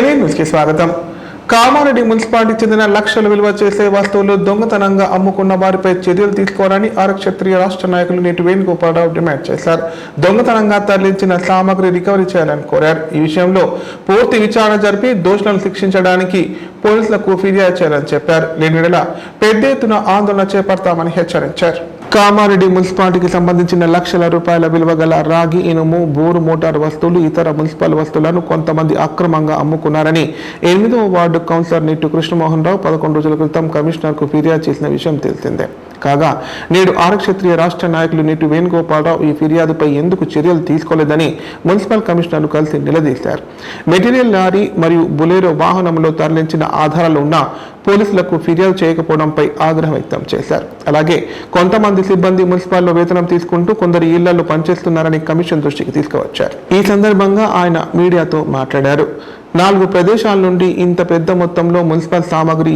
న్యూస్కి స్వాగతం. కామారెడ్డి మున్సిపాలిటీకి చెందిన లక్షల విలువ చేసే వస్తువులు దొంగతనంగా అమ్ముకున్న వారిపై చర్యలు తీసుకోవాలని ఆరక్షత్రియ రాష్ట్ర నాయకులు నేటి వేణుగోపాలరావు డిమాండ్ చేశారు. దొంగతనంగా తరలించిన సామగ్రి రికవరీ చేయాలని కోరారు. ఈ విషయంలో పూర్తి విచారణ జరిపి దోషులను శిక్షించడానికి పోలీసులకు ఫిర్యాదు చేయాలని చెప్పారు. లేని పెద్ద ఎత్తున ఆందోళన చేపడతామని హెచ్చరించారు. కామారెడ్డి మున్సిపాలిటీకి సంబంధించిన లక్షల రూపాయల విలువ గల రాగి, ఇనుము, బోరు మోటార్ వస్తువులు, ఇతర మున్సిపల్ వస్తువులను కొంతమంది అక్రమంగా అమ్ముకున్నారని 8వ వార్డు కౌన్సిలర్ నిట్టు కృష్ణమోహన్ రావు 11 రోజుల క్రితం కమిషనర్కు ఫిర్యాదు చేసిన విషయం తెలిసిందే. కాగా నేడు ఆరక్షత్రియ రాష్ట్ర నాయకులు నిట్టు వేణుగోపాలరావు ఈ ఫిర్యాదుపై ఎందుకు చర్యలు తీసుకోలేదని మున్సిపల్ కమిషనర్ను కలిసి నిలదీశారు. మెటీరియల్ లారీ మరియు బులెరో వాహనంలో తరలించిన ఆధారాలు ఉన్నా పోలీసులకు ఫిర్యాదు చేయకపోవడంపై ఆగ్రహం వ్యక్తం చేశారు. అలాగే కొంతమంది సిబ్బంది మున్సిపాల్లో వేతనం తీసుకుంటూ కొందరు ఇళ్లలో పనిచేస్తున్నారని కమిషన్ దృష్టికి తీసుకువచ్చారు. ఈ సందర్భంగా ఆయన మీడియాతో మాట్లాడారు. 4 ప్రదేశాల నుండి ఇంత పెద్ద మొత్తంలో మున్సిపల్ సామాగ్రి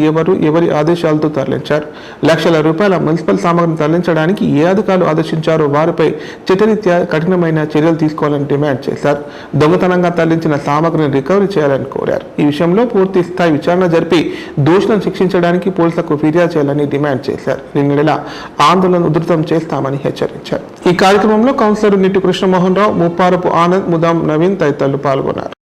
ఎవరి ఆదేశాలతో తరలించారు? లక్షల రూపాయల మున్సిపల్ సామాగ్రిని తరలించడానికి ఏ అధికారులు ఆదేశించారో వారిపై చట్టరీత్యా కఠినమైన చర్యలు తీసుకోవాలని డిమాండ్ చేశారు. దొంగతనంగా తరలించిన సామాగ్రిని రికవరీ చేయాలని కోరారు. ఈ విషయంలో పూర్తి స్థాయి విచారణ జరిపి దోషులను శిక్షించడానికి పోలీసులకు ఫిర్యాదు చేయాలని డిమాండ్ చేశారు. నిన్న ఆందోళన ఉధృతం చేస్తామని హెచ్చరించారు. ఈ కార్యక్రమంలో కౌన్సిలర్ నిట్టు కృష్ణమోహన్ రావు, ముప్పారపు ఆనంద్, ముదాం నవీన్ తదితరులు పాల్గొన్నారు.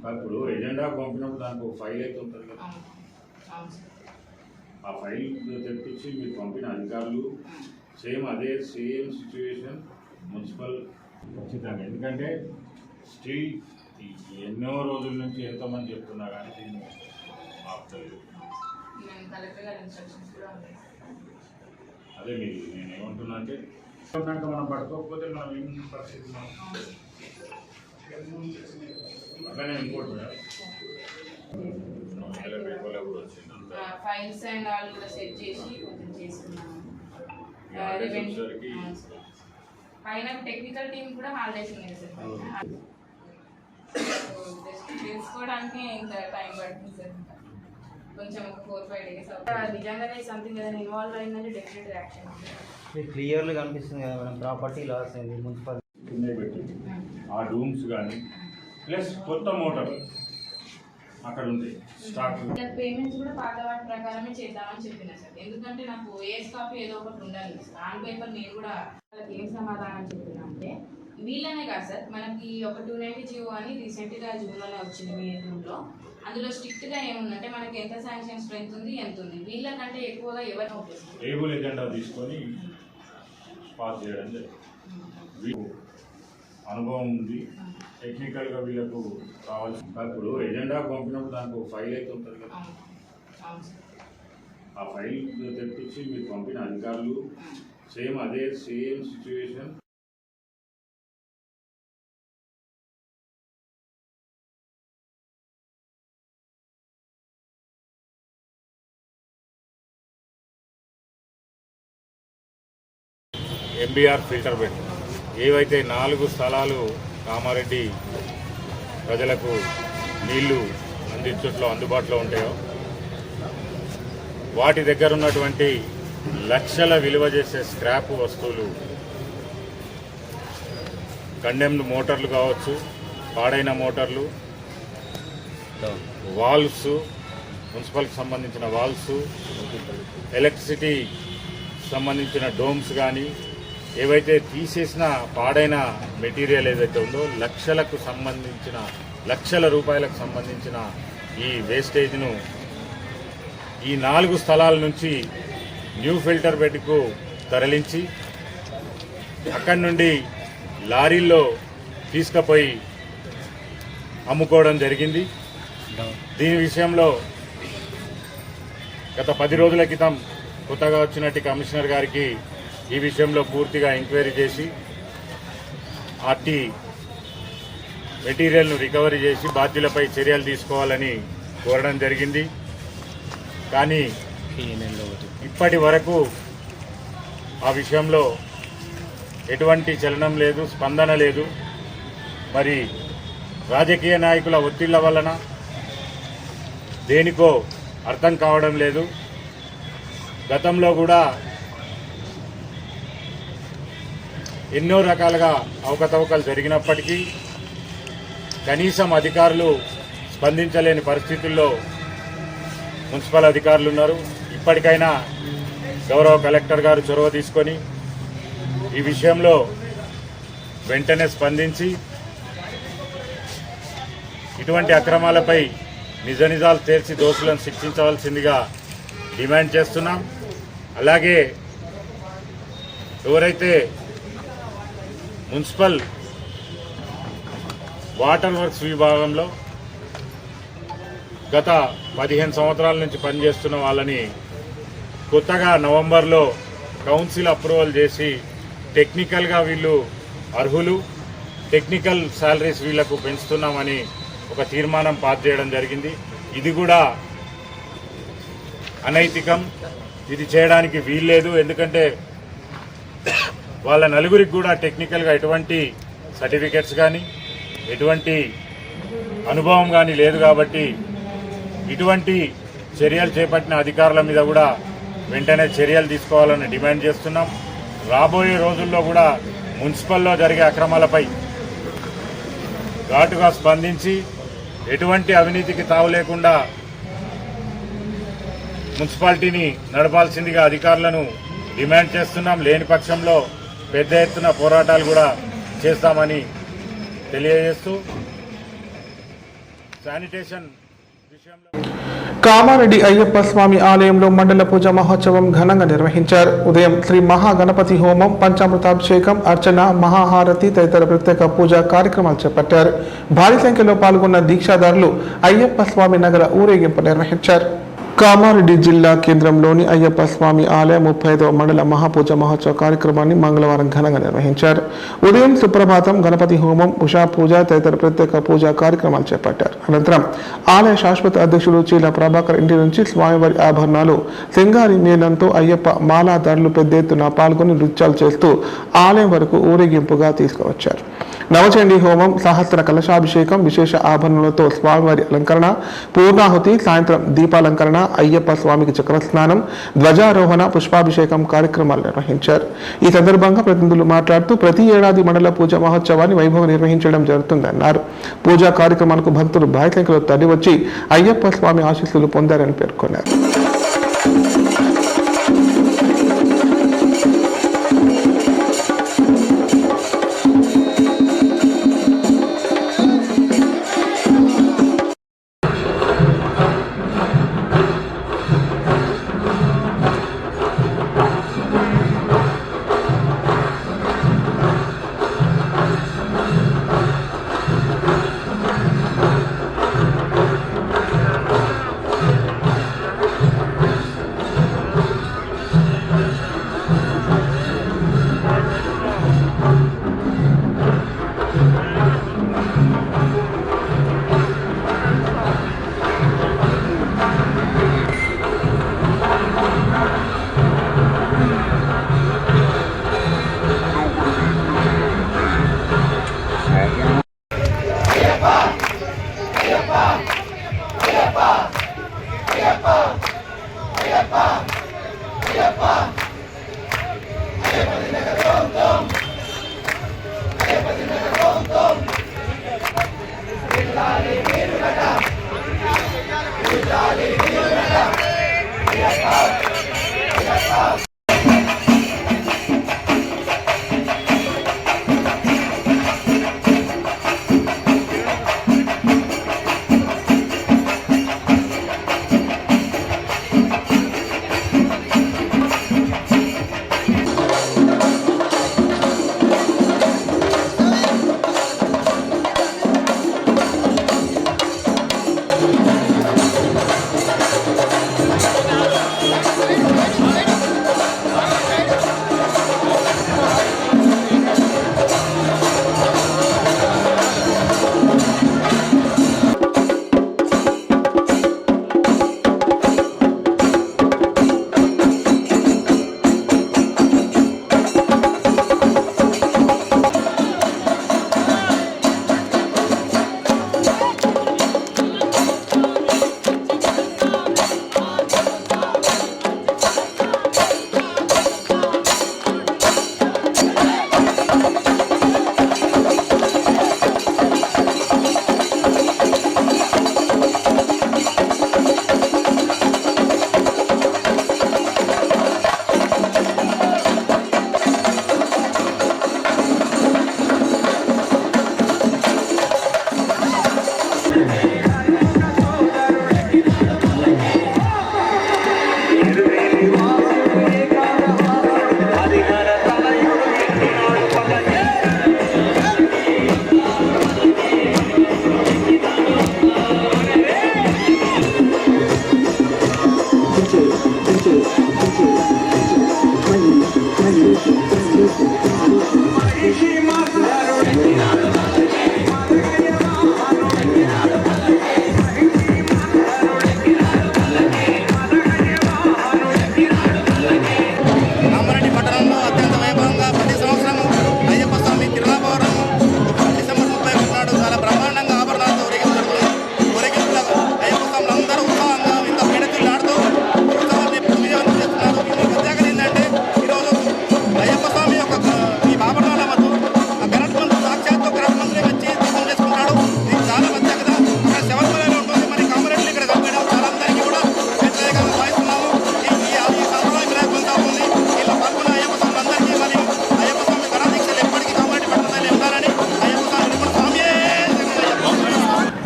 ఇప్పుడు ఎజెండా పంపినప్పుడు దానికి ఒక ఫైల్ అయితే ఉంటుంది కదా, ఆ ఫైల్ తెప్పించి మీరు పంపిన అధికారులు అదే సేమ్ సిచ్యువేషన్ మున్సిపల్ ఖచ్చితంగా. ఎందుకంటే స్టిల్ ఎన్నో రోజుల నుంచి ఎంతోమంది చెప్తున్నా కానీ దీన్ని ఆపుతలేదు. అదే మీరు నేనేమంటున్నా అంటే మనం పట్టుకోకపోతే మనం ఏం పరిస్థితి అట్లానే ఇంకోటి ఫైల్స్ అండ్ ఆల్ కూడా సెట్ చేసి కొంచెం చేసుకున్నాము. పైన టెక్నికల్ టీం కూడా హాలిడేస్ ఉన్నాయి సార్. జస్ట్ తెలుసుకోవడానికి ఇంత టైం పడుతుంది సార్. కొంచెం ఒక 4-5 డేస్ నిజంగానే సంథింగ్ ఏదైనా ఇన్వాల్వ్ అయిందంటే డెఫినెట్ యాక్షన్ క్లియర్గా కనిపిస్తుంది కదా మేడం. ప్రాపర్టీ లాస్ అయింది మున్సిపల్ పెట్టి ఆ డూమ్స్ కానీ ప్లస్ కొత్త మోటార్ అక్కడ ఉంది స్టాక్. పేమెంట్స్ కూడా పాత వాటి ప్రకారమే చేద్దామని చెప్పిన సార్. ఎందుకంటే నాకు ఏస్ కాపీ ఏదో ఒకటి ఉండాలి. ఆన్ పేపర్ నేను కూడా వాళ్ళకి ఏం సమాధానం చెప్పిన అంటే వీళ్ళనే కాదు సార్, మనకి ఒక 290 జీవో అని రీసెంట్గా జూన్లోనే వచ్చింది మీ జూన్లో. అందులో స్ట్రిక్ట్గా ఏముందంటే మనకి ఎంత శాంక్షన్ స్ట్రెంత్ ఉంది, ఎంత ఉంది, వీళ్ళకంటే ఎక్కువగా ఎవరు టేబుల్ ఎజెండా తీసుకొని పాస్ చేయడం జరిగింది. అనుభవం ఉంది, టెక్నికల్గా వీళ్ళకు కావాల్సిన. ఇప్పుడు ఎజెండా పంపినప్పుడు దానికి ఒక ఫైల్ అయితే ఉంటుంది కదా, ఆ ఫైల్ తెప్పించి మీరు పంపిన అధికారులు అదే సేమ్ సిచ్యువేషన్ ఎంబీఆర్ ఫిల్టర్ పెట్టి ఏవైతే 4 స్థలాలు కామారెడ్డి ప్రజలకు నీళ్లు అందించట్లో అందుబాటులో ఉంటాయో వాటి దగ్గర ఉన్నటువంటి లక్షల విలువ చేసే స్క్రాప్ వస్తువులు, కండెమ్డ్ మోటార్లు కావచ్చు, పాడైన మోటార్లు, వాల్వ్స్, మున్సిపల్కి సంబంధించిన వాల్వ్స్, ఎలక్ట్రిసిటీ సంబంధించిన డోమ్స్ కానీ ఏవైతే తీసేసిన పాడైన మెటీరియల్ ఏదైతే ఉందో లక్షల రూపాయలకు సంబంధించిన ఈ వేస్టేజ్ను ఈ 4 స్థలాల నుంచి న్యూ ఫిల్టర్ బెడ్కు తరలించి అక్కడి నుండి లారీల్లో తీసుకుపోయి అమ్ముకోవడం జరిగింది. దీని విషయంలో గత 10 రోజుల క్రితం కొత్తగా వచ్చినట్టు కమిషనర్ గారికి ఈ విషయంలో పూర్తిగా ఎంక్వైరీ చేసి అట్టి మెటీరియల్ను రికవరీ చేసి బాధ్యులపై చర్యలు తీసుకోవాలని కోరడం జరిగింది. కానీ ఇప్పటి వరకు ఆ విషయంలో ఎటువంటి చలనం లేదు, స్పందన లేదు. మరి రాజకీయ నాయకుల ఒత్తిళ్ల వలన దేనికో అర్థం కావడం లేదు. గతంలో కూడా ఎన్నో రకాలుగా అవకతవకలు జరిగినప్పటికీ కనీసం అధికారులు స్పందించలేని పరిస్థితుల్లో మున్సిపల్ అధికారులు ఉన్నారు. ఇప్పటికైనా గౌరవ కలెక్టర్ గారు చొరవ తీసుకొని ఈ విషయంలో వెంటనే స్పందించి ఇటువంటి అక్రమాలపై నిజ నిజాలు తేల్చి దోషులను శిక్షించవలసిందిగా డిమాండ్ చేస్తున్నాం. అలాగే ఎవరైతే మున్సిపల్ వాటర్ వర్క్స్ విభాగంలో గత 15 సంవత్సరాల నుంచి పనిచేస్తున్న వాళ్ళని కొత్తగా నవంబర్లో కౌన్సిల్ అప్రూవల్ చేసి టెక్నికల్గా వీళ్ళు అర్హులు, టెక్నికల్ శాలరీస్ వీళ్లకు పెంచుతున్నామని ఒక తీర్మానం పాస్ చేయడం జరిగింది. ఇది కూడా అనైతికం, ఇది చేయడానికి వీల్లేదు. ఎందుకంటే వాళ్ళ నలుగురికి కూడా టెక్నికల్గా ఎటువంటి సర్టిఫికెట్స్ కానీ ఎటువంటి అనుభవం కానీ లేదు. కాబట్టి ఇటువంటి చర్యలు చేపట్టిన అధికారుల మీద కూడా వెంటనే చర్యలు తీసుకోవాలని డిమాండ్ చేస్తున్నాం. రాబోయే రోజుల్లో కూడా మున్సిపల్లో జరిగే అక్రమాలపై ఘాటుగా స్పందించి ఎటువంటి అవినీతికి తావు లేకుండా మున్సిపాలిటీని నడపాల్సిందిగా అధికారులను డిమాండ్ చేస్తున్నాం. లేని పక్షంలో పెద్ద ఎత్తున పోరాటాలు కూడా చేస్తామని తెలియజేస్తూ శానిటేషన్ విషయంలో కామారెడ్డి అయ్యప్ప స్వామి ఆలయంలో మండల పూజ మహోత్సవం ఘనంగా నిర్వహించారు. ఉదయం శ్రీ మహాగణపతి హోమం, పంచామృతాభిషేకం, అర్చన, మహాహారతి తదితర ప్రత్యేక పూజా కార్యక్రమాలు చేపట్టారు. భారీ సంఖ్యలో పాల్గొన్న దీక్షాదారులు అయ్యప్ప స్వామి నగర ఊరేగింపు నిర్వహించారు. కామారెడ్డి జిల్లా కేంద్రంలోని అయ్యప్ప స్వామి ఆలయ 35వ మండల మహాపూజ మహోత్సవ కార్యక్రమాన్ని మంగళవారం ఘనంగా నిర్వహించారు. ఉదయం సుప్రభాతం, గణపతి హోమం, ఉషా పూజ తదితర ప్రత్యేక పూజా కార్యక్రమాలు చేపట్టారు. అనంతరం ఆలయ శాశ్వత అధ్యక్షుడు చీల ప్రభాకర్ ఇంటి నుంచి స్వామివారి ఆభరణాలు, సింగారి నీలంతో అయ్యప్ప మాలాదారులు పెద్ద ఎత్తున పాల్గొని నృత్యాలు చేస్తూ ఆలయం వరకు ఊరేగింపుగా తీసుకువచ్చారు. నవచండీ హోమం, సహస్ర కలశాభిషేకం, విశేష ఆభరణాలతో స్వామివారి అలంకరణ, పూర్ణాహుతి, సాయంత్రం దీపాలంకరణ, అయ్యప్ప స్వామికి చక్రస్నానం, ధ్వజారోహణ, పుష్పాభిషేకం కార్యక్రమాలు నిర్వహించారు. ఈ సందర్భంగా ప్రతినిధులు మాట్లాడుతూ ప్రతి ఏడాది మండల పూజ మహోత్సవాన్ని వైభవం నిర్వహించడం జరుగుతుందన్నారు. పూజా కార్యక్రమాలకు భక్తులు భారీ సంఖ్యలో తరలివచ్చి అయ్యప్ప స్వామి ఆశీస్సులు పొందారని పేర్కొన్నారు.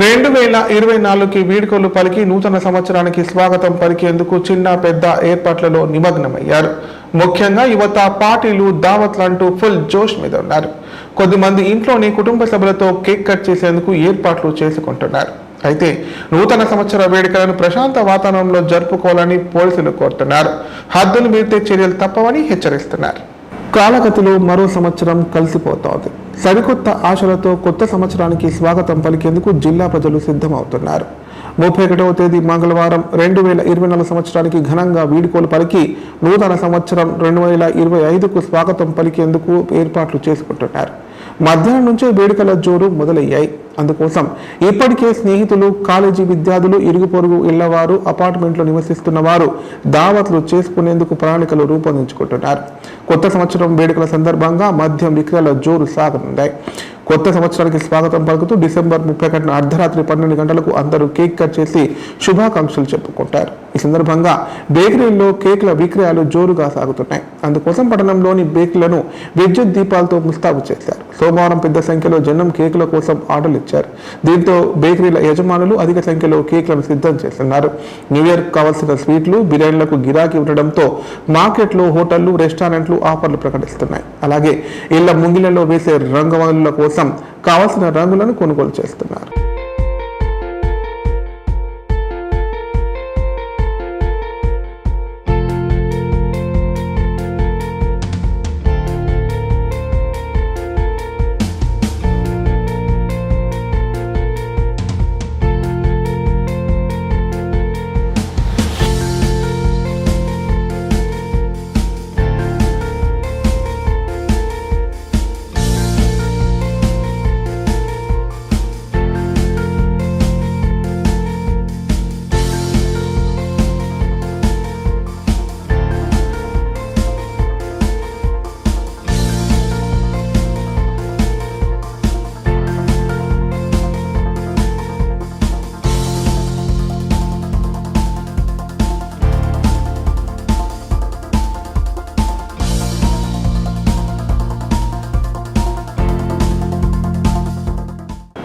2024కి వీడ్కోలు పలికి నూతన సంవత్సరానికి స్వాగతం పలికేందుకు చిన్న పెద్ద ఏర్పాట్లలో నిమగ్నమయ్యారు. ముఖ్యంగా యువత పార్టీలు దావత్లంటూ ఫుల్ జోష్ మీద ఉన్నారు. కొద్దిమంది ఇంట్లోని కుటుంబ సభ్యులతో కేక్ కట్ చేసేందుకు ఏర్పాట్లు చేసుకుంటున్నారు. అయితే నూతన సంవత్సర వేడుకలను ప్రశాంత వాతావరణంలో జరుపుకోవాలని పోలీసులు కోరుతున్నారు. హద్దులు మీరితే చర్యలు తప్పవని హెచ్చరిస్తున్నారు. కాలగతిలో మరో సంవత్సరం కలిసిపోతోంది. సరికొత్త ఆశలతో కొత్త సంవత్సరానికి స్వాగతం పలికేందుకు జిల్లా ప్రజలు సిద్ధమవుతున్నారు. 31వ తేదీ మంగళవారం 2024 సంవత్సరానికి ఘనంగా వీడ్కోలు పలికి నూతన సంవత్సరం 2025కు స్వాగతం పలికేందుకు ఏర్పాట్లు చేసుకుంటున్నారు. మధ్యాహ్నం నుంచే వేడుకల జోరు మొదలయ్యాయి. అందుకోసం ఇప్పటికే స్నేహితులు, కాలేజీ విద్యార్థులు, ఇరుగు పొరుగు ఇళ్లవారు, అపార్ట్మెంట్లో నివసిస్తున్న వారు దావత్లు చేసుకునేందుకు ప్రణాళికలు రూపొందించుకుంటున్నారు. కొత్త సంవత్సరం వేడుకల సందర్భంగా మద్యం విక్రయాల జోరు సాగనున్నాయి. కొత్త సంవత్సరానికి స్వాగతం పలుకుతూ డిసెంబర్ 31న అర్ధరాత్రి 12 గంటలకు అందరూ కేక్ కట్ చేసి శుభాకాంక్షలు చెప్పుకుంటారు. ఈ సందర్భంగా బేకరీల్లో కేక్ల విక్రయాలు జోరుగా సాగుతున్నాయి. అందుకోసం పట్టణంలోని బేకరీలను విద్యుత్ దీపాలతో ముస్తాబు చేశారు. సోమవారం పెద్ద సంఖ్యలో జనం కేకుల కోసం ఆర్డర్లు ఇచ్చారు. దీంతో బేకరీల యజమానులు అధిక సంఖ్యలో కేక్లను సిద్ధం చేస్తున్నారు. న్యూ ఇయర్ కావాల్సిన స్వీట్లు, బిర్యానీలకు గిరాకీ ఉండడంతో మార్కెట్లు, హోటళ్లు, రెస్టారెంట్లు ఆఫర్లు ప్రకటిస్తున్నాయి. అలాగే ఇళ్ల ముంగిళ్లలో వేసే రంగవల్లుల కోసం కావలసిన రంగులను కొనుగోలు చేస్తున్నారు.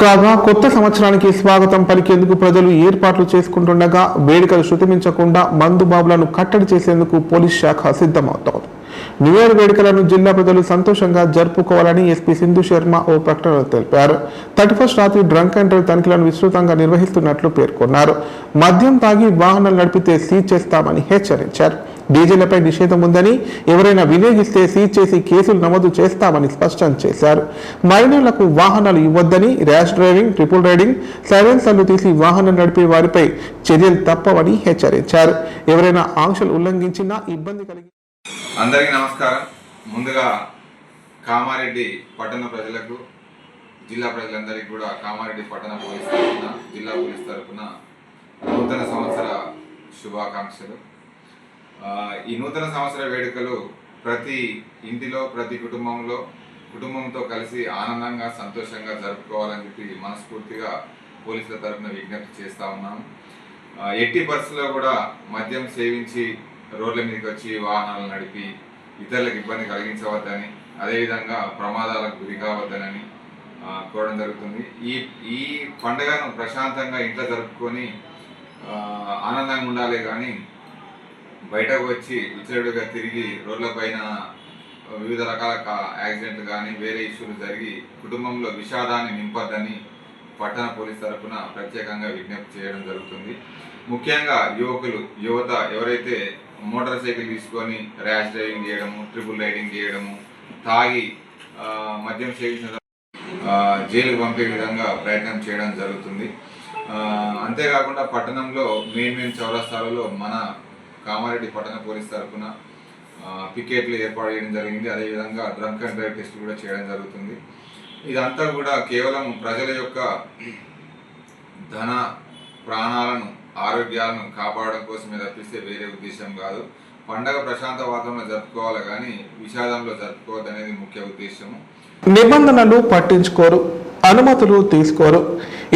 కాగా కొత్త సంవత్సరానికి స్వాగతం పలికేందుకు ప్రజలు ఏర్పాట్లు చేసుకుంటుండగా వేడుకలు శృతిమించకుండా మందుబాబులను కట్టడి చేసేందుకు పోలీస్ శాఖ సిద్ధమవుతోంది. న్యూ ఇయర్ వేడుకలను జిల్లా ప్రజలు సంతోషంగా జరుపుకోవాలని ఎస్పీ సింధు శర్మ ఓ ప్రకటనలో తెలిపారు. 31st రాత్రి డ్రంక్ అండ్ డ్రైవ్ తనిఖీలను విస్తృతంగా నిర్వహిస్తున్నట్లు పేర్కొన్నారు. మద్యం తాగి వాహనాలు నడిపితే సీజ్ చేస్తామని హెచ్చరించారు. డీజేలపై నిషేధం ఉందని, ఎవరైనా వినియోగిస్తే సీజ్ చేసి కేసులు నమోదు చేస్తామని స్పష్టం చేశారు. మైనర్లకు వాహనాలు ఇవ్వొద్దని, ర్యాష్ డ్రైవింగ్, ట్రిపుల్ రైడింగ్, సైలెన్సర్లు తీసి వాహనం నడిపే వారిపై చర్యలు తప్పవని హెచ్చరించారు. ఎవరైనా ఆంక్షలు ఉల్లంఘించినా ఇబ్బంది కలిగి. అందరికీ నమస్కారం. ముందుగా కామారెడ్డి పట్టణ ప్రజలకు, జిల్లా ప్రజలందరికీ కూడా కామారెడ్డి పట్టణ పోలీస్ తరఫున, జిల్లా పోలీస్ తరఫున నూతన సంవత్సర శుభాకాంక్షలు. ఈ నూతన సంవత్సర వేడుకలు ప్రతి ఇంటిలో, ప్రతి కుటుంబంతో కలిసి ఆనందంగా, సంతోషంగా జరుపుకోవాలని చెప్పి మనస్ఫూర్తిగా పోలీసుల తరఫున విజ్ఞప్తి చేస్తూ ఉన్నాము. ఎట్టి పరిస్థితుల్లో కూడా మద్యం సేవించి రోడ్ల మీదకి వచ్చి వాహనాలు నడిపి ఇతరులకు ఇబ్బంది కలిగించవద్దని, అదేవిధంగా ప్రమాదాలకు గురి కావద్దనని కోరడం జరుగుతుంది. ఈ పండుగను ప్రశాంతంగా ఇంట్లో జరుపుకొని ఆనందంగా ఉండాలి, కానీ బయటకు వచ్చి విచ్చలవిడిగా తిరిగి రోడ్లపైన వివిధ రకాల యాక్సిడెంట్లు కానీ వేరే ఇష్యూలు జరిగి కుటుంబంలో విషాదాన్ని నింపొద్దని పట్టణ పోలీస్ తరఫున ప్రత్యేకంగా విజ్ఞప్తి చేయడం జరుగుతుంది. ముఖ్యంగా యువత ఎవరైతే మోటార్ సైకిల్ తీసుకొని ర్యాష్ డ్రైవింగ్ చేయడము, ట్రిపుల్ రైడింగ్ చేయడము, తాగి మద్యం సేవించిన జైలుకు పంపే విధంగా ప్రయత్నం చేయడం జరుగుతుంది. అంతేకాకుండా పట్టణంలో మెయిన్ చౌరస్తాలలో మన కామారెడ్డి పట్టణ పోలీస్ తరఫున పికెట్లు ఏర్పాటు చేయడం జరిగింది. అదేవిధంగా డ్రంక్ అండ్ డ్రైవ్ టెస్ట్ కూడా చేయడం జరుగుతుంది. ఇదంతా కూడా కేవలం ప్రజల యొక్క ధన, ప్రాణాలను, ఆరోగ్యాలను కాపాడడం కోసమే తప్పిస్తే వేరే ఉద్దేశం కాదు. పండగ ప్రశాంత వాతావరణంలో జరుపుకోవాలి, కానీ విషాదంలో జరుపుకోవద్దు అనేది ముఖ్య ఉద్దేశము. నిబంధనలు పట్టించుకోరు, అనుమతులు తీసుకోరు,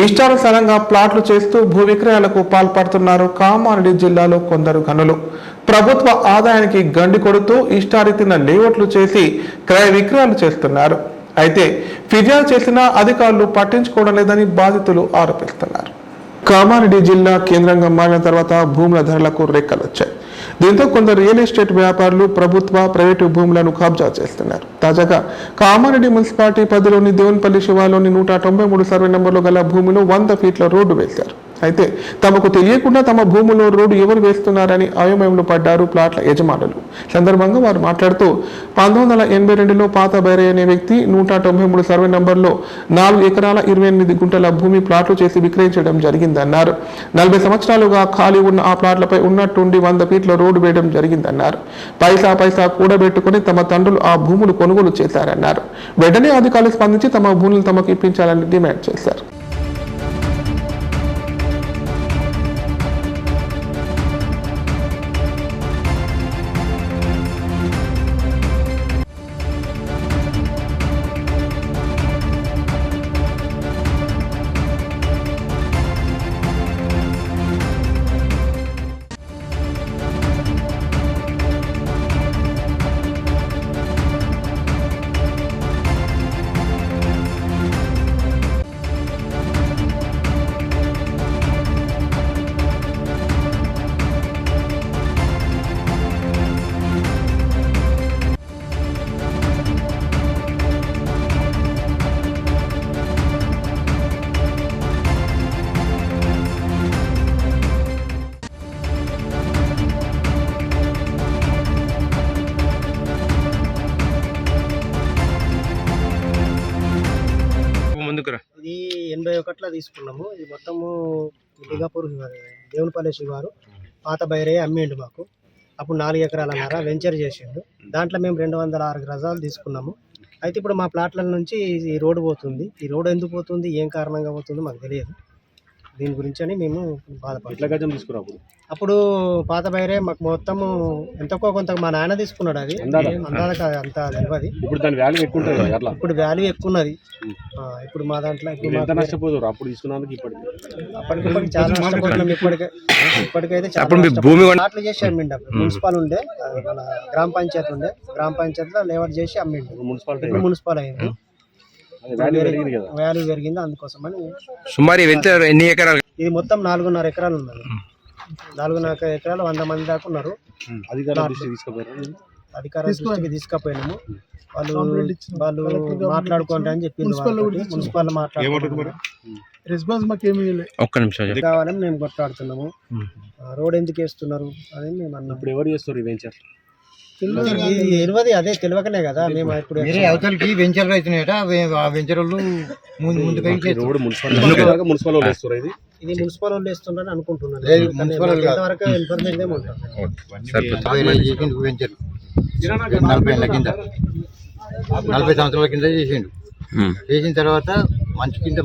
ఇష్టానుసారంగా ప్లాట్లు చేస్తూ భూ విక్రయాలకు పాల్పడుతున్నారు కామారెడ్డి జిల్లాలో కొందరు గనులు. ప్రభుత్వ ఆదాయానికి గండి కొడుతూ ఇష్టారీతిన లేఅవుట్లు చేసి క్రయ విక్రయాలు చేస్తున్నారు. అయితే ఫిర్యాదు చేసినా అధికారులు పట్టించుకోవడం లేదని బాధితులు ఆరోపిస్తున్నారు. కామారెడ్డి జిల్లా కేంద్రంగా మారిన తర్వాత భూముల ధరలకు రెక్కలొచ్చాయి. దీంతో కొందరు రియల్ ఎస్టేట్ వ్యాపారులు ప్రభుత్వ, ప్రైవేటు భూములను కబ్జా చేస్తున్నారు. తాజాగా కామారెడ్డి మున్సిపాలిటీ పరిధిలోని దేవునిపల్లి శివార్లోని 193 సర్వే నెంబర్లో గల భూమిలో 100 ఫీట్ల రోడ్డు వేశారు. అయితే తమకు తెలియకుండా తమ భూములో రోడ్డు ఎవరు వేస్తున్నారని అయోమయంలో పడ్డారు ప్లాట్ల యజమానులు. సందర్భంగా వారు మాట్లాడుతూ 1982లో పాత బైరయ్య అనే వ్యక్తి 193 సర్వే నంబర్లో 4 ఎకరాల 28 గుంటల భూమి ప్లాట్లు చేసి విక్రయించడం జరిగిందన్నారు. 40 సంవత్సరాలుగా ఖాళీ ఉన్న ఆ ప్లాట్లపై ఉన్నట్టుండి 100 ఫీట్ల రోడ్డు వేయడం జరిగిందన్నారు. పైసా కూడబెట్టుకుని తమ తండ్రులు ఆ భూములు కొనుగోలు చేశారన్నారు. వెంటనే అధికారులు స్పందించి తమ భూములను తమకు ఇప్పించాలని డిమాండ్ చేశారు. ఇది 81లో తీసుకున్నాము. ఇది మొత్తము లింగాపూర్ దేవునిపల్లి శివారు పాత బైరయ్య అమ్మేండు మాకు. అప్పుడు 4 ఎకరాలన్నర వెంచర్ చేసిండు. దాంట్లో మేము 206 గజాలు తీసుకున్నాము. అయితే ఇప్పుడు మా ప్లాట్ల నుంచి ఈ రోడ్డు పోతుంది. ఈ రోడ్డు ఎందుకు పోతుంది, ఏం కారణంగా పోతుందో మాకు తెలియదు. దీని గురించి అని మేము బాధపడుతున్నాం. అప్పుడు పాత బైరే మాకు మొత్తము ఎంతకో కొంత మా నాన్న తీసుకున్నాడు. అది అందాక అంత తెలియదు. ఇప్పుడు దాని వాల్యూ ఎక్కువ ఉంటుంది కదా, అట్లా ఇప్పుడు వాల్యూ ఎక్కువ ఉన్నది. ఇప్పుడు మా దాంట్లో ఎంత నష్టపోతారు అప్పుడు తీసుకున్నందుకు ఇప్పటికి చాలా నష్టపోతున్నాం. ఇప్పటికైతే ప్లాట్లు చేసి అమ్మిండు. మున్సిపల్ ఉండే మన గ్రామ పంచాయతీ ఉండే, గ్రామ పంచాయతీలో లేవర్ చేసి అమ్మిండు. మున్సిపల్ అయింది, వాల్యూ పెరిగింది. అందుకోసమని సుమారు ఎన్ని ఎకరాలు? ఇది మొత్తం 4.5 ఎకరాలు ఉన్నది. 4.5 ఎకరాలు 100 మంది దాకా ఉన్నారు. అధికార దృష్టికి తీసుకుపోయినాము. వాళ్ళు మాట్లాడుకోండి అని చెప్పింది. మున్సిపల్ మాట్లాడుకుంటున్నారు. రెస్పాన్స్ మాకేమీ ఒక్క నిమిషం కావాలని మేము కొట్లాడుతున్నాము. రోడ్ ఎందుకు వేస్తున్నారు అని మేము అన్నాం. ఇప్పుడు ఎవరు చేస్తారు ఈ వెంచర్? తెలియదు, అదే తెలియకనే కదా మేము ఇప్పుడు అవతలకి వెంచర్లు అవుతున్నాయట. ఆ వెంచర్లు రోడ్ మున్సిపల్ వాళ్ళు వేస్తారు. ఇది మున్సిపల్ వాళ్ళు వేస్తున్నారని అనుకుంటున్నాను. ఇంతవరకు ఇన్ఫర్మేషన్ ఏమి ఉంటుంది. 40 సంవత్సరాల కింద చేసిండు. చేసిన తర్వాత మనిషి కింద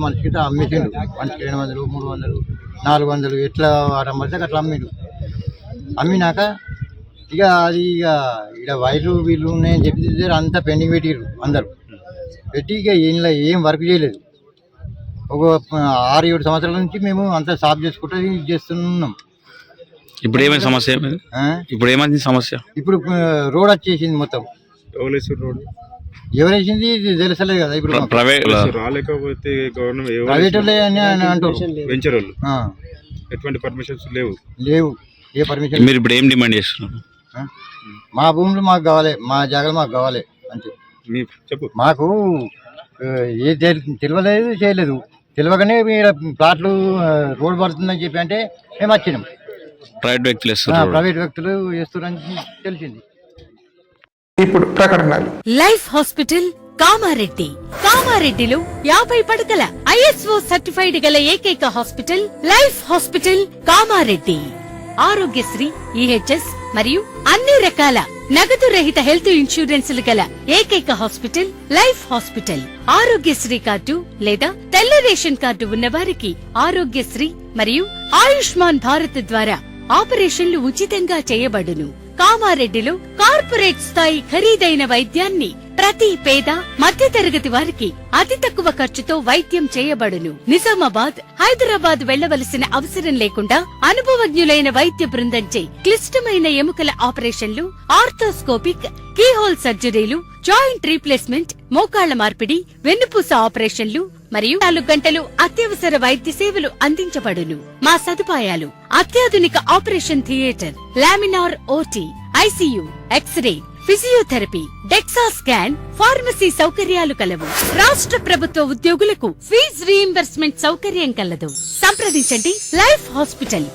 అమ్మేసిండు. మనిషికి 200, 300, 400 ఎట్లా ఆడమంటే అట్లా అమ్మిండు. అమ్మినాక ఇక అది ఇక వైర్లు వీళ్ళు ఉన్నాయని చెప్పి అంతా పెండింగ్ పెట్టిరు. అందరు పెట్టి ఇక ఏం వర్క్ చేయలేదు. ఒక 6-7 సంవత్సరాల నుంచి మేము అంతా సాఫ్ చేసుకుంటూ చేస్తున్నాం. ఇప్పుడు ఏమైంది సమస్య? ఇప్పుడు ఏమైంది సమస్య? ఇప్పుడు రోడ్ వచ్చేసింది మొత్తం. ఎవరేసింది తెలుసలేదు కదా. ఇప్పుడు ప్రైవేట్ రాలేకపోతే ప్రైవేట్ అని అంటారు. వెంచర్ వాళ్ళు ఎటువంటి పర్మిషన్స్ లేవు. ఏ పర్మిషన్? మీరు ఇప్పుడు ఏం డిమాండ్ చేస్తున్నారు? మా భూములు మాకు కావాలి, మా జాగాలు మాకు కావాలి అంతే. చెప్పు. మాకు ఏ తెలియలేదు, చేయలేదు. తెలియకనే మీరు ప్లాట్లు రోడ్ పడుతుందని చెప్పి అంటే మేము వచ్చినాం. ప్రైవేట్ వ్యక్తులు వేస్తున్నారని తెలిసింది. ఇప్పుడు ప్రకటనలు. Life hospital Kamareddy. కామారెడ్డిలో 50 పడకల ISO సర్టిఫైడ్ గల ఏకైక hospital life hospital Kamareddy. Aarogyasri, EHS మరియు అన్ని రకాల నగదు రహిత హెల్త్ ఇన్సూరెన్సులు గల ఏకైక hospital life hospital. Aarogyasri card లేదా తెల్ల రేషన్ కార్డు ఉన్న వారికి ఆరోగ్యశ్రీ మరియు ఆయుష్మాన్ భారత్ ద్వారా ఆపరేషన్లు ఉచితంగా చేయబడును. కామారెడ్డిలో కార్పొరేట్ స్థాయి ఖరీదైన వైద్యాన్ని ప్రతి పేద మధ్యతరగతి వారికి అతి తక్కువ ఖర్చుతో వైద్యం చేయబడును. నిజామాబాద్, హైదరాబాద్ వెళ్లవలసిన అవసరం లేకుండా అనుభవజ్ఞులైన వైద్య బృందంచే క్లిష్టమైన ఎముకల ఆపరేషన్లు, ఆర్థోస్కోపిక్, కీహోల్ సర్జరీలు, జాయింట్ రీప్లేస్మెంట్, మోకాళ్ల మార్పిడి, వెన్నుపూస ఆపరేషన్లు మరియు 4 గంటలు అత్యవసర వైద్య సేవలు అందించబడును. మా సదుపాయాలు: అత్యాధునిక operation theatre, laminar OT, ICU, X ray, physiotherapy, DEXA scan, pharmacy సౌకర్యాలు కలవు. రాష్ట్ర ప్రభుత్వ ఉద్యోగులకు ఫీజు రీయింబర్స్మెంట్ సౌకర్యం కలదు. సంప్రదించండి లైఫ్ హాస్పిటల్.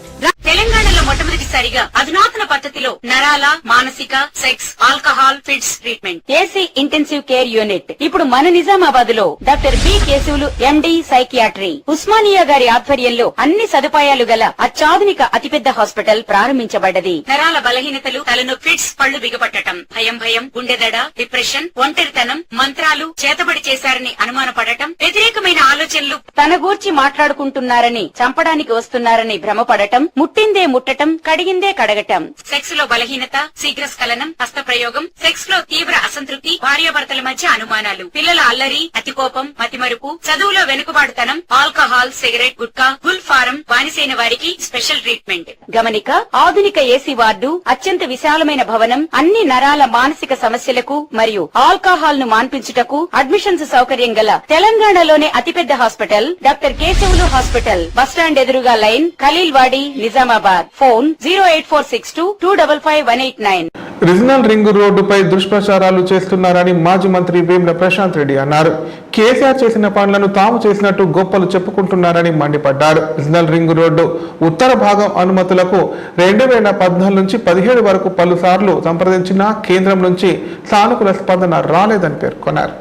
తెలంగాణలో మొట్టమొదటిసారిగా అధునాతన పద్ధతిలో నరాల, మానసిక, sex, alcohol, fits treatment, AC intensive care unit ఇప్పుడు మన నిజామాబాద్ లో doctor B Keshavulu MD psychiatry, Osmania గారి ఆధ్వర్యంలో అన్ని సదుపాయాలు గల అత్యాధునిక అతిపెద్ద హాస్పిటల్ ప్రారంభించబడ్డది. నరాల బలహీనతలు, తలనొప్పి, ఫిట్స్, పళ్లు బిగపట్టడం, భయం, గుండెదడ, డిప్రెషన్, ఒంటరితనం, మంత్రాలు చేతబడి చేశారని అనుమానపడటం, వ్యతిరేకమైన ఆలోచనలు, తన గూర్చి మాట్లాడుకుంటున్నారని, చంపడానికి వస్తున్నారని భ్రమపడటం, ముట్టిందే ముట్టటం, కడిగిందే కడగటం, సెక్స్ లో బలహీనత, శీఘ్రస్ఖలనం, హస్తప్రయోగం, సెక్స్ లో తీవ్ర అసంతృప్తి, భార్యాభర్తల మధ్య అనుమానాలు, పిల్లల అల్లరి, అతికోపం, మతిమరుపు, చదువులో వెనుకబాటుతనం, alcohol, cigarette, gutka, Gul form బానిసైన వారికి స్పెషల్ ట్రీట్మెంట్. గమనిక: ఆధునిక ఏసీ వార్డు, అత్యంత విశాలమైన భవనం, అన్ని నరాల మానసిక సమస్యలకు మరియు ఆల్కహాల్ ను మాన్పించుటకు అడ్మిషన్స్ సౌకర్యం గల తెలంగాణలోనే అతిపెద్ద hospital doctor Keshavulu hospital. Bus stand ఎదురుగా line, Khaleelwadi, Nizamabad. Phone 08462255189. Regional ring రోడ్డుపై దుష్ప్రచారాలు చేస్తున్నారని మాజీ మంత్రి వేముల ప్రశాంత్ రెడ్డి అన్నారు. కేసీఆర్ చేసిన పనులను తాము చేసినట్టు గొప్పలు చెప్పుకుంటున్నారని మండిపడ్డారు. రీజనల్ రింగ్ రోడ్డు ఉత్తర భాగం అనుమతులకు 2014 నుంచి 17 వరకు పలుసార్లు సంప్రదించినా కేంద్రం నుంచి సానుకూల స్పందన రాలేదని పేర్కొన్నారు.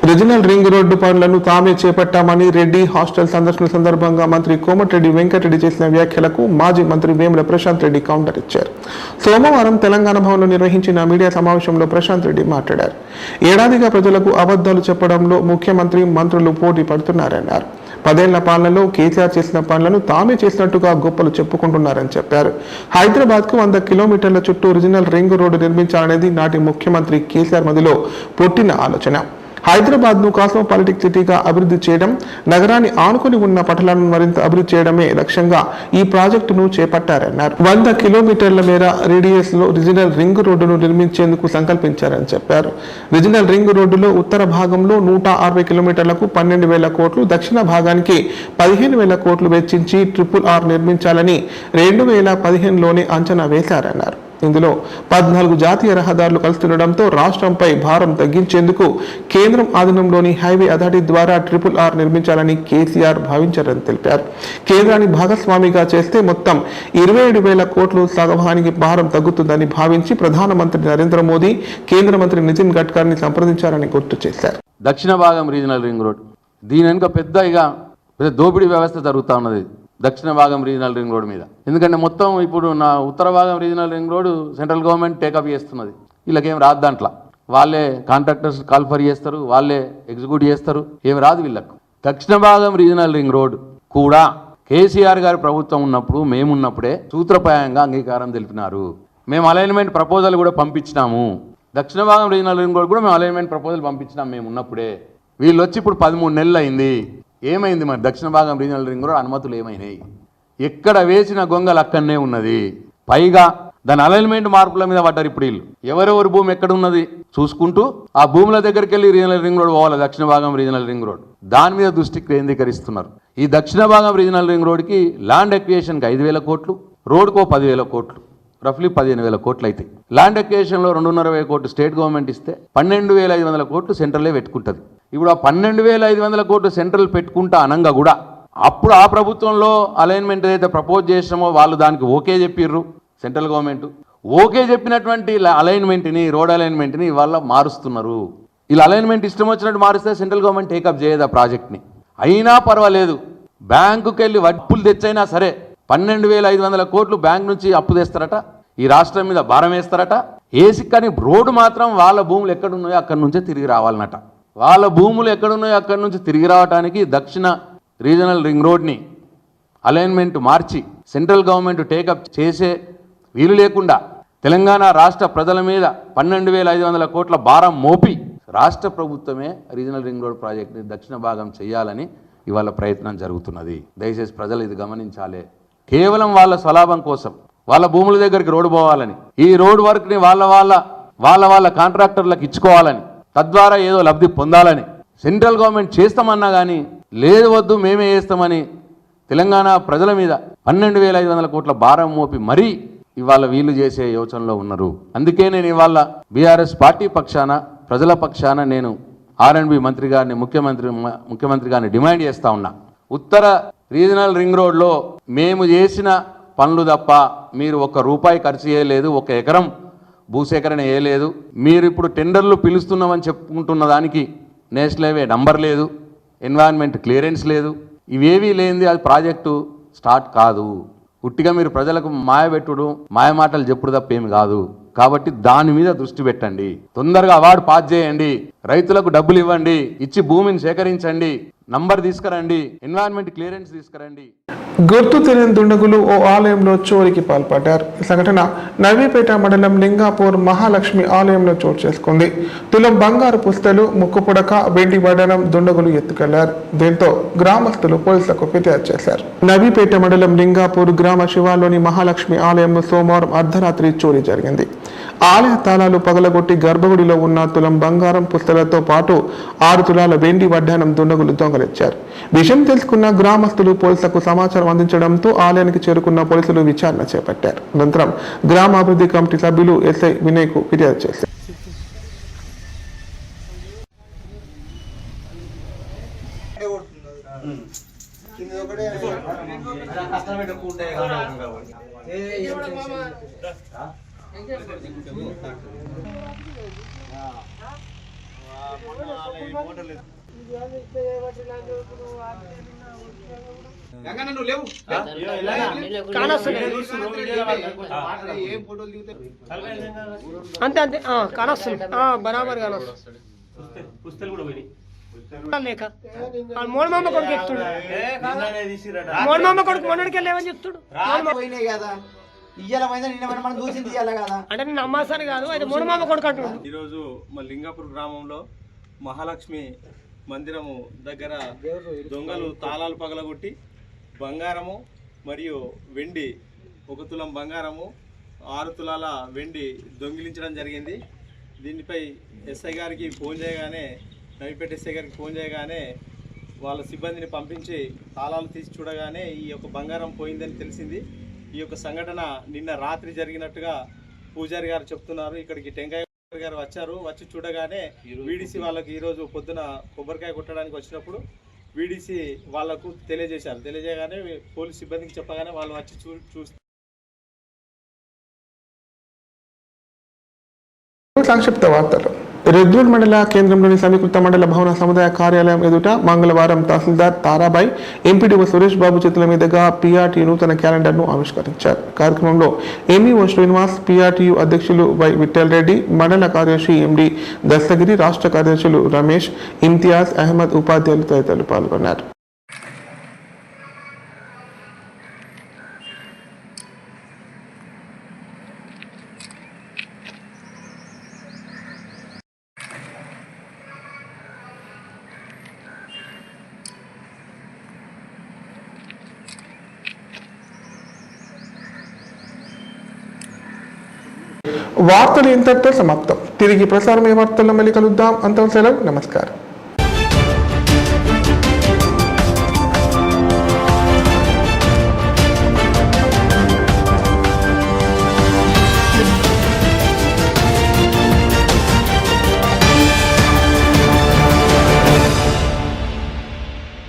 రీజనల్ రింగ్ రోడ్డు పనులను తామే చేపట్టామని రెడ్డి హాస్టల్ సందర్శన సందర్భంగా మంత్రి కోమటిరెడ్డి వెంకటరెడ్డి చేసిన వ్యాఖ్యలకు మాజీ మంత్రి వేముల ప్రశాంత్ రెడ్డి కౌంటర్ ఇచ్చారు. సోమవారం తెలంగాణ భవన్లో నిర్వహించిన మీడియా సమావేశంలో ప్రశాంత్ రెడ్డి మాట్లాడారు. ఏడాదిగా ప్రజలకు అబద్ధాలు చెప్పడంలో ముఖ్యమంత్రి, మంత్రులు పోటీ పడుతున్నారన్నారు. 10 ఏళ్ల పాలనలో కేసీఆర్ చేసిన పనులను తామే చేసినట్టుగా గొప్పలు చెప్పుకుంటున్నారని చెప్పారు. హైదరాబాద్ కు 100 కిలోమీటర్ల చుట్టూ రీజనల్ రింగ్ రోడ్డు నిర్మించాలనేది నాటి ముఖ్యమంత్రి కేసీఆర్ మదిలో పుట్టిన ఆలోచన. హైదరాబాద్ ను కాస్మోపాలిటిక్ సిటీగా అభివృద్ధి చేయడం, నగరాన్ని ఆనుకుని ఉన్న పట్టణాలను మరింత అభివృద్ధి చేయడమే లక్ష్యంగా ఈ ప్రాజెక్టును చేపట్టారన్నారు. 100 కిలోమీటర్ల మేర రేడియస్ లో రీజనల్ రింగ్ రోడ్డును నిర్మించేందుకు సంకల్పించారని చెప్పారు. రీజనల్ రింగ్ రోడ్డులో ఉత్తర భాగంలో 160 కిలోమీటర్లకు 12,000 కోట్లు, దక్షిణ భాగానికి 15,000 కోట్లు వెచ్చించి RRR నిర్మించాలని 2015లోనే అంచనా వేశారన్నారు. ఇందులో 14 జాతీయ రహదారులు కలుస్తుండటంతో రాష్ట్రంపై భారం తగ్గించేందుకు కేంద్రం ఆధీనంలోని హైవే అథారిటీ ద్వారా RRR నిర్మించాలని కేసీఆర్ భావించారని తెలిపారు. కేంద్రాన్ని భాగస్వామిగా చేస్తే మొత్తం 27,000 కోట్లు సగభాగానికి భారం తగ్గుతుందని భావించి ప్రధానమంత్రి నరేంద్ర మోదీ, కేంద్ర మంత్రి నితిన్ గడ్కరీని సంప్రదించారని గుర్తు చేశారు. దక్షిణ భాగం రీజనల్ రింగ్ రోడ్, దీని వెనుక పెద్ద దోపిడీ వ్యవస్థ జరుగుతూ ఉన్నది దక్షిణ భాగం రీజనల్ రింగ్ రోడ్ మీద. ఎందుకంటే మొత్తం ఇప్పుడు నా ఉత్తర భాగం regional ring road central government take up చేస్తున్నది. వీళ్ళకేం రాదు, దాంట్లో వాళ్ళే కాంట్రాక్టర్స్ కాల్ఫర్ చేస్తారు, వాళ్ళే ఎగ్జిక్యూట్ చేస్తారు, ఏమి రాదు వీళ్ళకు. దక్షిణ భాగం రీజనల్ రింగ్ రోడ్ కూడా కేసీఆర్ గారి ప్రభుత్వం ఉన్నప్పుడు, మేమున్నప్పుడే సూత్రప్రాయంగా అంగీకారం తెలిపినారు. మేము అలైన్మెంట్ ప్రపోజల్ కూడా పంపించినాము. దక్షిణ భాగం రీజనల్ రింగ్ రోడ్ కూడా మేము అలైన్మెంట్ ప్రపోజల్ పంపించినాము మేము ఉన్నప్పుడే. వీళ్ళు వచ్చి ఇప్పుడు 13 నెలలు అయింది. ఏమైంది మరి దక్షిణ భాగం రీజనల్ రింగ్ రోడ్ అనుమతులు ఏమైనాయి? ఎక్కడ వేసిన గొంగలు అక్కడనే ఉన్నది. పైగా దాని అలైన్మెంట్ మార్పుల మీద పడ్డారు ఇప్పుడు వీళ్ళు. ఎవరెవరి భూమి ఎక్కడ ఉన్నది చూసుకుంటూ ఆ భూముల దగ్గరికి వెళ్ళి రీజనల్ రింగ్ రోడ్ పోవాలి. దక్షిణ భాగం రీజనల్ రింగ్ రోడ్ దాని మీద దృష్టి కేంద్రీకరిస్తున్నారు. ఈ దక్షిణ భాగం రీజనల్ రింగ్ రోడ్కి ల్యాండ్ ఎక్విజిషన్కి 5,000 కోట్లు, రోడ్కో 10,000 కోట్లు, రఫ్లీ 15,000 కోట్లు అవుతాయి. ల్యాండ్ ఎక్విజిషన్లో 2,500 కోట్లు స్టేట్ గవర్నమెంట్ ఇస్తే 12,500 కోట్లు సెంట్రలే పెట్టుకుంటుంది. ఇప్పుడు ఆ 12,500 కోట్లు సెంట్రల్ పెట్టుకుంటా అనంగా కూడా అప్పుడు ఆ ప్రభుత్వంలో అలైన్మెంట్ ఏదైతే ప్రపోజ్ చేసినామో వాళ్ళు దానికి ఓకే చెప్పిర్రు. సెంట్రల్ గవర్నమెంట్ ఓకే చెప్పినటువంటి అలైన్మెంట్ని, రోడ్ అలైన్మెంట్ని ఇవాళ మారుస్తున్నారు. ఇలా అలైన్మెంట్ ఇష్టం వచ్చినట్టు మారిస్తే సెంట్రల్ గవర్నమెంట్ టేకప్ చేయదు ఆ ప్రాజెక్ట్ని. అయినా పర్వాలేదు, బ్యాంకుకి వెళ్ళి అప్పులు తెచ్చైనా సరే 12,500 కోట్లు బ్యాంక్ నుంచి అప్పు తెస్తారట, ఈ రాష్ట్రం మీద భారం వేస్తారట. వేసి కానీ రోడ్డు మాత్రం వాళ్ళ భూములు ఎక్కడున్నాయో అక్కడి నుంచే తిరిగి రావాలన్నట. వాళ్ళ భూములు ఎక్కడున్నాయో అక్కడి నుంచి తిరిగి రావడానికి దక్షిణ రీజనల్ రింగ్ రోడ్ని అలైన్మెంట్ మార్చి సెంట్రల్ గవర్నమెంట్ టేకప్ చేసే వీలు లేకుండా తెలంగాణ రాష్ట్ర ప్రజల మీద 12,500 కోట్ల భారం మోపి రాష్ట్ర ప్రభుత్వమే రీజనల్ రింగ్ రోడ్ ప్రాజెక్ట్ని దక్షిణ భాగం చేయాలని ఇవాళ ప్రయత్నం జరుగుతున్నది. దయచేసి ప్రజలు ఇది గమనించాలి. కేవలం వాళ్ళ స్వలాభం కోసం, వాళ్ళ భూముల దగ్గరికి రోడ్డు పోవాలని, ఈ రోడ్ వర్క్ని వాళ్ళ కాంట్రాక్టర్లకు ఇచ్చుకోవాలని, తద్వారా ఏదో లబ్ధి పొందాలని సెంట్రల్ గవర్నమెంట్ చేస్తామన్నా కానీ లేదు వద్దు మేమే చేస్తామని తెలంగాణ ప్రజల మీద 12,500 కోట్ల భారం మోపి మరీ ఇవాళ వీళ్ళు చేసే యోచనలో ఉన్నారు. అందుకే నేను ఇవాళ బీఆర్ఎస్ పార్టీ పక్షాన, ప్రజల పక్షాన నేను R&B మంత్రి గారిని, ముఖ్యమంత్రి గారిని డిమాండ్ చేస్తా ఉన్నా. ఉత్తర రీజనల్ రింగ్ రోడ్లో మేము చేసిన పనులు తప్ప మీరు ₹1 ఖర్చు చేయలేదు, 1 ఎకరం భూసేకరణ చేయలేదు. మీరు ఇప్పుడు టెండర్లు పిలుస్తున్నామని చెప్పుకుంటున్న దానికి నేషనల్ హైవే నంబర్ లేదు, ఎన్వైరన్మెంట్ క్లియరెన్స్ లేదు. ఇవేవీ లేనిది అది ప్రాజెక్టు స్టార్ట్ కాదు. ఉట్టిగా మీరు ప్రజలకు మాయబెట్టుడు, మాయమాటలు చెప్పుడు తప్ప ఏమి కాదు. కాబట్టి దాని మీద దృష్టి పెట్టండి. తొందరగా అవార్డు పాస్ చేయండి, రైతులకు డబ్బులు ఇవ్వండి, ఇచ్చి భూమిని సేకరించండి, నంబర్ తీసుకురండి, ఎన్వైరన్మెంట్ క్లియరెన్స్ తీసుకురండి. గుర్తు తెలియని దుండగులు ఓ ఆలయంలో చోరీకి పాల్పడ్డారు. ఈ సంఘటన నవీపేట మండలం లింగాపూర్ మహాలక్ష్మి ఆలయంలో చోటు చేసుకుంది. తులం బంగారు పుస్తలు, ముక్కు పుడక, వెండి వడ్డానం దుండగులు ఎత్తుకెళ్లారు. దీంతో గ్రామస్తులు పోలీసులకు ఫిర్యాదు చేశారు. నవీపేట మండలం లింగాపూర్ గ్రామ శివార్లోని మహాలక్ష్మి ఆలయంలో సోమవారం అర్ధరాత్రి చోరీ జరిగింది. ఆలయ తాళాలు పగలగొట్టి గర్భగుడిలో ఉన్న తులం బంగారం పుస్తలతో పాటు 6 తులాల వెండి వడ్డానం దుండగులు దొంగలించారు. విషయం తెలుసుకున్న గ్రామస్తులు పోలీసులకు సమాచారం అందించడంతో ఆలయానికి చేరుకున్న పోలీసులు విచారణ చేపట్టారు. అనంతరం గ్రామాభివృద్ధి కమిటీ సభ్యులు ఎస్ఐ వినయ్ కు ఫిర్యాదు చేశారు. అంతే అంతే కానొస్తుంది, బరాబర్ కానొస్తుంది. లేక మోడమామ కొడుకు చెప్తుడు, మోడమామ కొడుకు మొన్నటికి వెళ్ళేవని చెప్తుడు. అంటే నేను నమ్మాసాను కాదు, అయితే మోడమామ కొడుకు అంటున్నాడు. ఈరోజు మా లింగాపూర్ గ్రామంలో మహాలక్ష్మి మందిరము దగ్గర దొంగలు తాళాలు పగలగొట్టి బంగారము మరియు వెండి 1 తులం బంగారము 6 తులాల వెండి దొంగిలించడం జరిగింది. దీనిపై ఎస్ఐ గారికి ఫోన్ చేయగానే, నవీపేట ఎస్ఐ గారికి ఫోన్ చేయగానే వాళ్ళ సిబ్బందిని పంపించి తాళాలు తీసి చూడగానే ఈ యొక్క బంగారం పోయిందని తెలిసింది. ఈ యొక్క సంఘటన నిన్న రాత్రి జరిగినట్టుగా పూజారి గారు చెప్తున్నారు. ఇక్కడికి టెంకాయ గారు వచ్చారు. వచ్చి చూడగానే వీడీసీ వాళ్ళకి ఈరోజు పొద్దున కొబ్బరికాయ కొట్టడానికి వచ్చినప్పుడు వీడీసీ వాళ్లకు తెలియజేశారు. తెలియజేయగానే పోలీస్ సిబ్బందికి చెప్పగానే వాళ్ళు వచ్చి చూస్తే సంక్షిప్త వార్తలు. రెడ్లూర్ మండల కేంద్రంలోని సమీకృత మండల భవన సముదాయ కార్యాలయం ఎదుట మంగళవారం తహసీల్దార్ తారాబాయి, ఎంపీడీఓ సురేష్ బాబు చేతుల మీదుగా పీఆర్టీ నూతన క్యాలెండర్ను ఆవిష్కరించారు. కార్యక్రమంలో ఎంఈఓ శ్రీనివాస్, పీఆర్టీయు అధ్యక్షులు వై విఠల్ రెడ్డి, మండల కార్యదర్శి ఎండి దస్తగిరి, రాష్ట్ర కార్యదర్శులు రమేష్, ఇంతియాజ్ అహ్మద్, ఉపాధ్యాయులు తదితరులు పాల్గొన్నారు. వార్తలు ఇంతటితో సమాప్తం. తిరిగి ప్రసారమయ్యే వార్తల్లో మళ్ళీ కలుద్దాం. అంతం సెలవు. నమస్కారం.